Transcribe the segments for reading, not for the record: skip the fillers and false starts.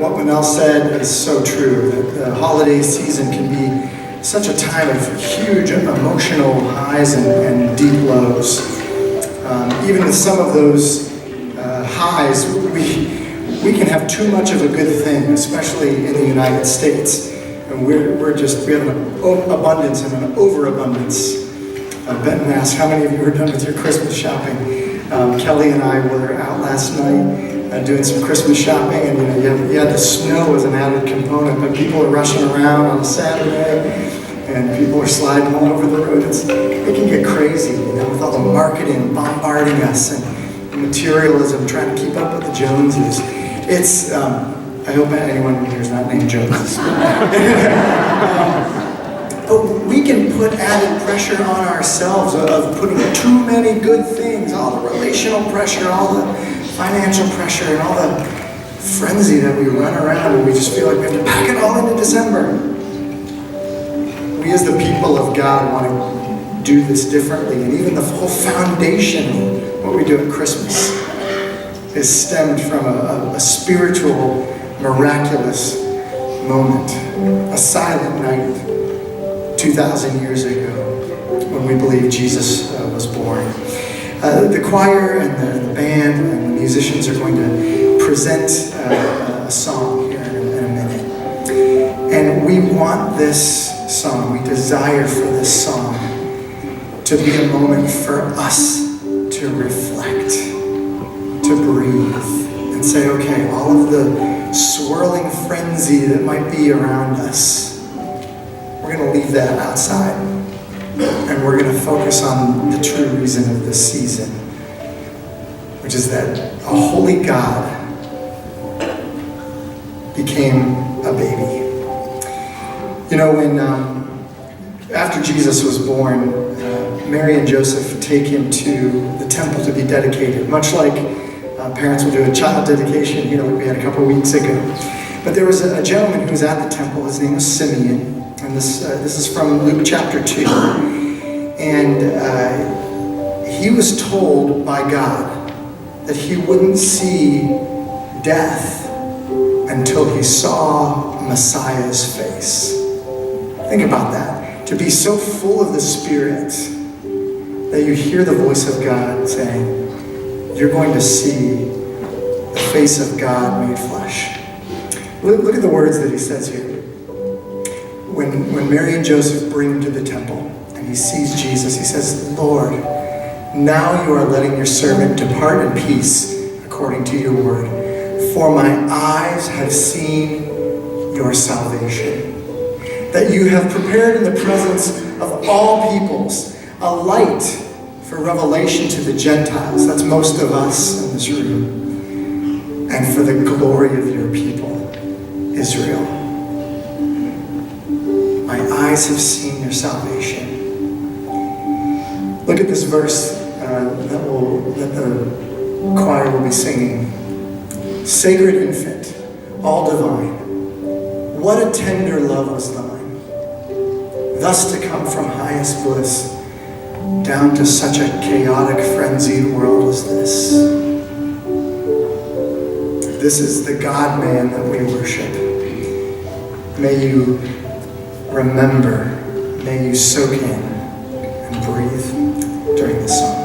what Manel said is so true, that the holiday season can be such a time of huge emotional highs and deep lows. Even with some of those highs, we can have too much of a good thing, especially in the United States. And we have an abundance and an overabundance. Benton asked, how many of you are done with your Christmas shopping? Kelly and I were out last night doing some Christmas shopping, and you had the snow as an added component, but people are rushing around on a Saturday, and people are sliding all over the road. It can get crazy, with all the marketing bombarding us and the materialism, trying to keep up with the Joneses. I hope anyone here is not named Jones. But we can put added pressure on ourselves of putting too many good things, all the relational pressure, all the financial pressure, and all the frenzy that we run around, and we just feel like we have to pack it all into December. We as the people of God want to do this differently, and even the whole foundation of what we do at Christmas is stemmed from a spiritual, miraculous moment, a silent night 2,000 years ago when we believe Jesus was born. The choir and the band and the musicians are going to present a song here in a minute. And we want this song, we desire for this song to be a moment for us to reflect, to breathe, and say, okay, all of the swirling frenzy that might be around us, we're going to leave that outside, and we're going to focus on the true reason of this season, which is that a holy God became a baby. When after Jesus was born, Mary and Joseph take him to the temple to be dedicated, much like parents will do a child dedication here, like we had a couple weeks ago. But there was a gentleman who was at the temple. His name was Simeon. And this is from Luke chapter 2. And he was told by God that he wouldn't see death until he saw Messiah's face. Think about that. To be so full of the Spirit that you hear the voice of God saying, you're going to see the face of God made flesh. Look at the words that he says here. When Mary and Joseph bring him to the temple and he sees Jesus, he says, Lord, now you are letting your servant depart in peace according to your word. For my eyes have seen your salvation, that you have prepared in the presence of all peoples a light for revelation to the Gentiles, that's most of us in this room, and for the glory of your people, Israel. My eyes have seen your salvation. Look at this verse that the choir will be singing. Sacred infant, all divine, what a tender love was thine, thus to come from highest bliss down to such a chaotic, frenzied world as this. This is the God-man that we worship. May you remember, may you soak in and breathe during this song.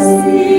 see.